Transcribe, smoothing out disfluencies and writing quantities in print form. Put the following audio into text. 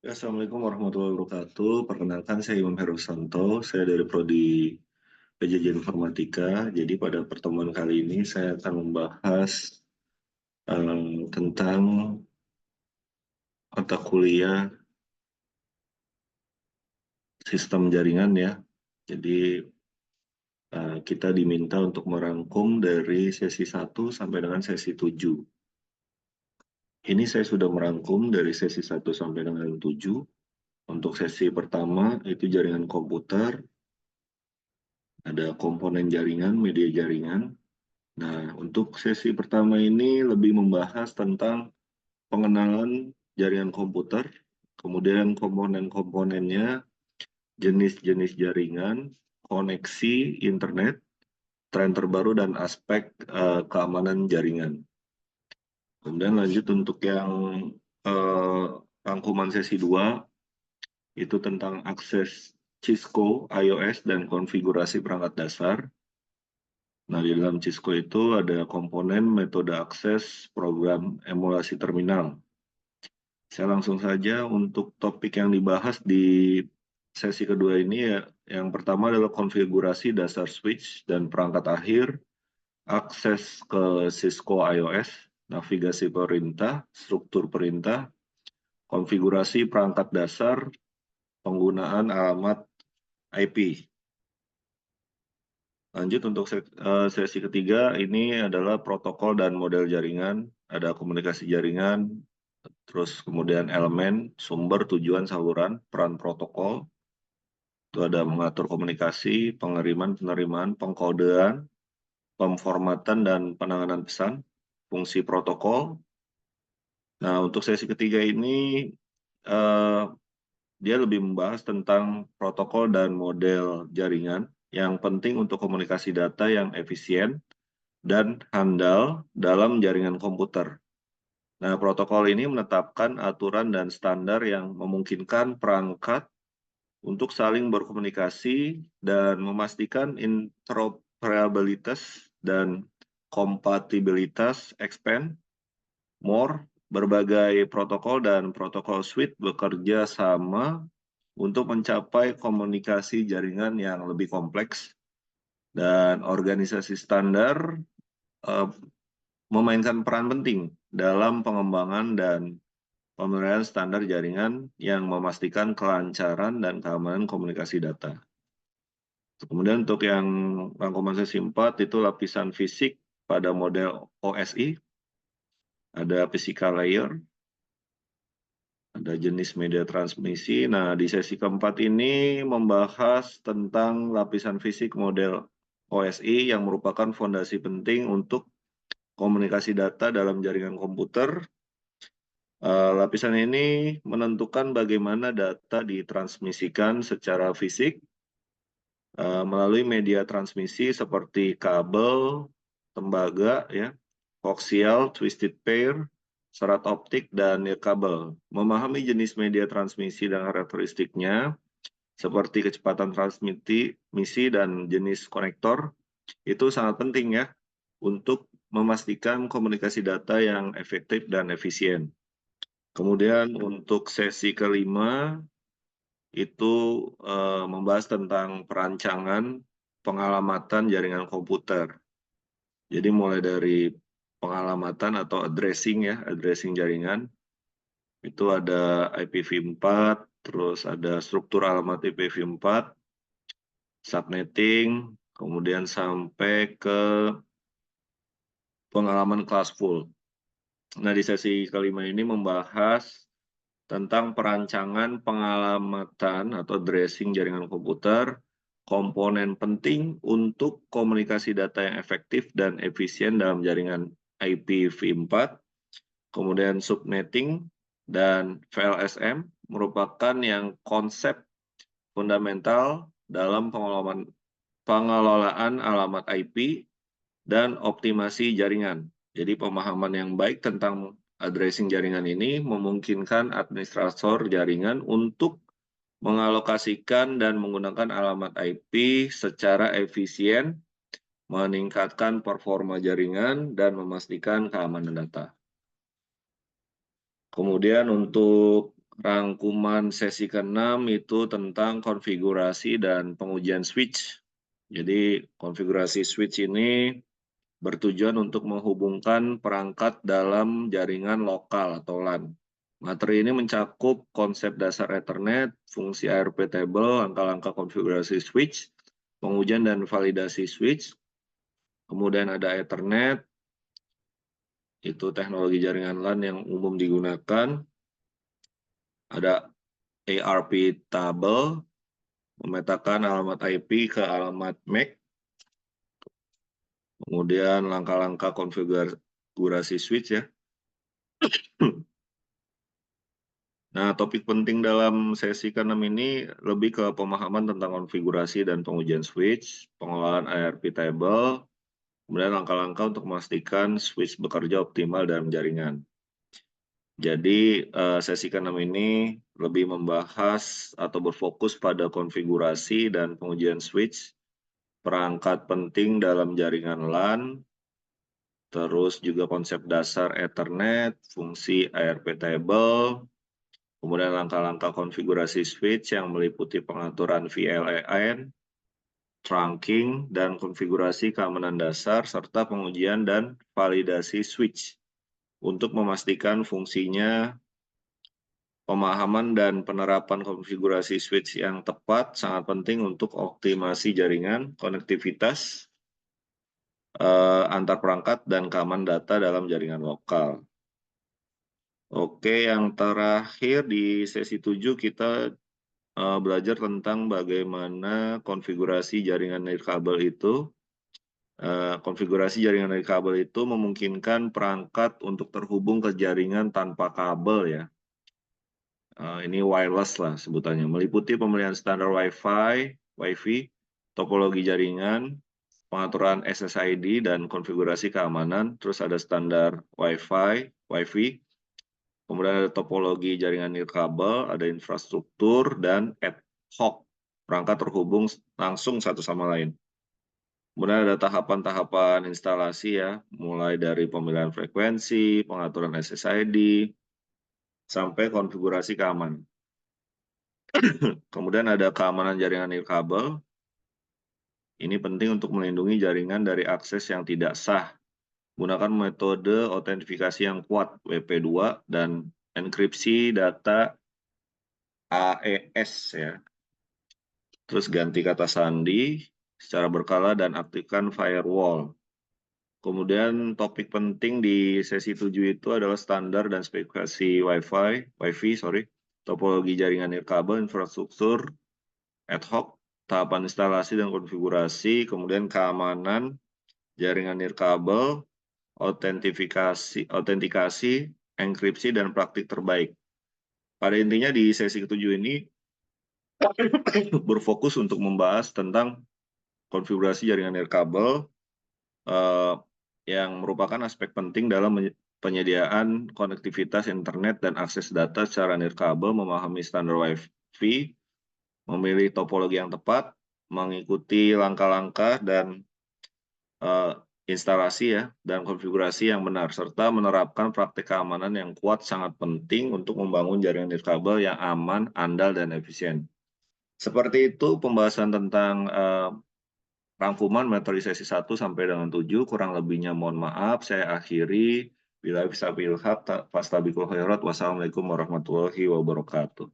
Ya, Assalamualaikum warahmatullahi wabarakatuh. Perkenalkan, saya Imam Herusanto. Saya dari Prodi PJJ Informatika. Jadi pada pertemuan kali ini saya akan membahas tentang mata kuliah sistem jaringan ya. Jadi kita diminta untuk merangkum dari sesi 1 sampai dengan sesi 7. Ini saya sudah merangkum dari sesi 1 sampai dengan 7. Untuk sesi pertama itu jaringan komputer, ada komponen jaringan, media jaringan. Nah, untuk sesi pertama ini lebih membahas tentang pengenalan jaringan komputer, kemudian komponen-komponennya, jenis-jenis jaringan, koneksi internet, tren terbaru, dan aspek keamanan jaringan. Kemudian lanjut untuk yang eh, rangkuman sesi 2, itu tentang akses Cisco, iOS, dan konfigurasi perangkat dasar. Nah, di dalam Cisco itu ada komponen metode akses program emulasi terminal. Saya langsung saja untuk topik yang dibahas di sesi kedua ini ya. Yang pertama adalah konfigurasi dasar switch dan perangkat akhir, akses ke Cisco iOS, navigasi perintah, struktur perintah, konfigurasi perangkat dasar, penggunaan alamat IP. Lanjut untuk sesi ketiga, ini adalah protokol dan model jaringan, ada komunikasi jaringan, terus kemudian elemen, sumber, tujuan, saluran, peran protokol, itu ada mengatur komunikasi, pengiriman, penerimaan, pengkodean, pemformatan, dan penanganan pesan, fungsi protokol. Nah, untuk sesi ketiga ini, eh, dia lebih membahas tentang protokol dan model jaringan yang penting untuk komunikasi data yang efisien dan handal dalam jaringan komputer. Nah, protokol ini menetapkan aturan dan standar yang memungkinkan perangkat untuk saling berkomunikasi dan memastikan interoperabilitas dan kompatibilitas expand, more, berbagai protokol dan protokol suite bekerja sama untuk mencapai komunikasi jaringan yang lebih kompleks, dan organisasi standar eh, memainkan peran penting dalam pengembangan dan pemeliharaan standar jaringan yang memastikan kelancaran dan keamanan komunikasi data. Kemudian untuk yang rangkuman sesi 4 itu lapisan fisik pada model OSI, ada physical layer, ada jenis media transmisi. Nah, di sesi keempat ini membahas tentang lapisan fisik model OSI yang merupakan fondasi penting untuk komunikasi data dalam jaringan komputer. Lapisan ini menentukan bagaimana data ditransmisikan secara fisik melalui media transmisi seperti kabel, tembaga, ya, koaksial, twisted pair, serat optik, dan nirkabel. Memahami jenis media transmisi dan karakteristiknya, seperti kecepatan transmisi dan jenis konektor, itu sangat penting ya untuk memastikan komunikasi data yang efektif dan efisien. Kemudian untuk sesi kelima itu membahas tentang perancangan pengalamatan jaringan komputer. Jadi mulai dari pengalamatan atau addressing ya, addressing jaringan, itu ada IPv4, terus ada struktur alamat IPv4, subnetting, kemudian sampai ke pengalaman classful. Nah, di sesi kelima ini membahas tentang perancangan pengalamatan atau addressing jaringan komputer, komponen penting untuk komunikasi data yang efektif dan efisien dalam jaringan IPv4, kemudian subnetting dan VLSM merupakan yang konsep fundamental dalam pengelolaan alamat IP dan optimasi jaringan. Jadi pemahaman yang baik tentang addressing jaringan ini memungkinkan administrator jaringan untuk mengalokasikan dan menggunakan alamat IP secara efisien, meningkatkan performa jaringan, dan memastikan keamanan data. Kemudian untuk rangkuman sesi ke-6 itu tentang konfigurasi dan pengujian switch. Jadi konfigurasi switch ini bertujuan untuk menghubungkan perangkat dalam jaringan lokal atau LAN. Materi ini mencakup konsep dasar Ethernet, fungsi ARP table, langkah-langkah konfigurasi switch, pengujian dan validasi switch, kemudian ada Ethernet, itu teknologi jaringan LAN yang umum digunakan, ada ARP table, memetakan alamat IP ke alamat MAC, kemudian langkah-langkah konfigurasi switch ya. Nah, topik penting dalam sesi ke-6 ini lebih ke pemahaman tentang konfigurasi dan pengujian switch, pengelolaan ARP table, kemudian langkah-langkah untuk memastikan switch bekerja optimal dalam jaringan. Jadi sesi ke-6 ini lebih membahas atau berfokus pada konfigurasi dan pengujian switch, perangkat penting dalam jaringan LAN, terus juga konsep dasar Ethernet, fungsi ARP table, kemudian langkah-langkah konfigurasi switch yang meliputi pengaturan VLAN, trunking, dan konfigurasi keamanan dasar, serta pengujian dan validasi switch untuk memastikan fungsinya. Pemahaman dan penerapan konfigurasi switch yang tepat sangat penting untuk optimasi jaringan, konektivitas antar perangkat, dan keamanan data dalam jaringan lokal. Oke, yang terakhir di sesi 7 kita belajar tentang bagaimana konfigurasi jaringan nirkabel itu. Konfigurasi jaringan nirkabel itu memungkinkan perangkat untuk terhubung ke jaringan tanpa kabel ya. Ini wireless lah sebutannya, meliputi pemilihan standar Wi-Fi, topologi jaringan, pengaturan SSID dan konfigurasi keamanan, terus ada standar Wi-Fi, kemudian ada topologi jaringan nirkabel, ada infrastruktur, dan ad hoc, perangkat terhubung langsung satu sama lain. Kemudian ada tahapan-tahapan instalasi ya, mulai dari pemilihan frekuensi, pengaturan SSID, sampai konfigurasi keamanan. Kemudian ada keamanan jaringan nirkabel. Ini penting untuk melindungi jaringan dari akses yang tidak sah. Gunakan metode autentifikasi yang kuat, WP2, dan enkripsi data AES ya. Terus ganti kata sandi secara berkala dan aktifkan firewall. Kemudian topik penting di sesi 7 itu adalah standar dan spesifikasi Wi-Fi, topologi jaringan nirkabel, infrastruktur, ad hoc, tahapan instalasi dan konfigurasi, kemudian keamanan jaringan nirkabel, autentikasi, enkripsi, dan praktik terbaik. Pada intinya di sesi ke-7 ini berfokus untuk membahas tentang konfigurasi jaringan nirkabel yang merupakan aspek penting dalam penyediaan konektivitas internet dan akses data secara nirkabel, memahami standar Wi-Fi, memilih topologi yang tepat, mengikuti langkah-langkah dan instalasi ya dan konfigurasi yang benar, serta menerapkan praktik keamanan yang kuat sangat penting untuk membangun jaringan nirkabel yang aman, andal, dan efisien. Seperti itu pembahasan tentang rangkuman materi sesi 1 sampai dengan 7, kurang lebihnya mohon maaf, saya akhiri. Wassalamualaikum warahmatullahi wabarakatuh.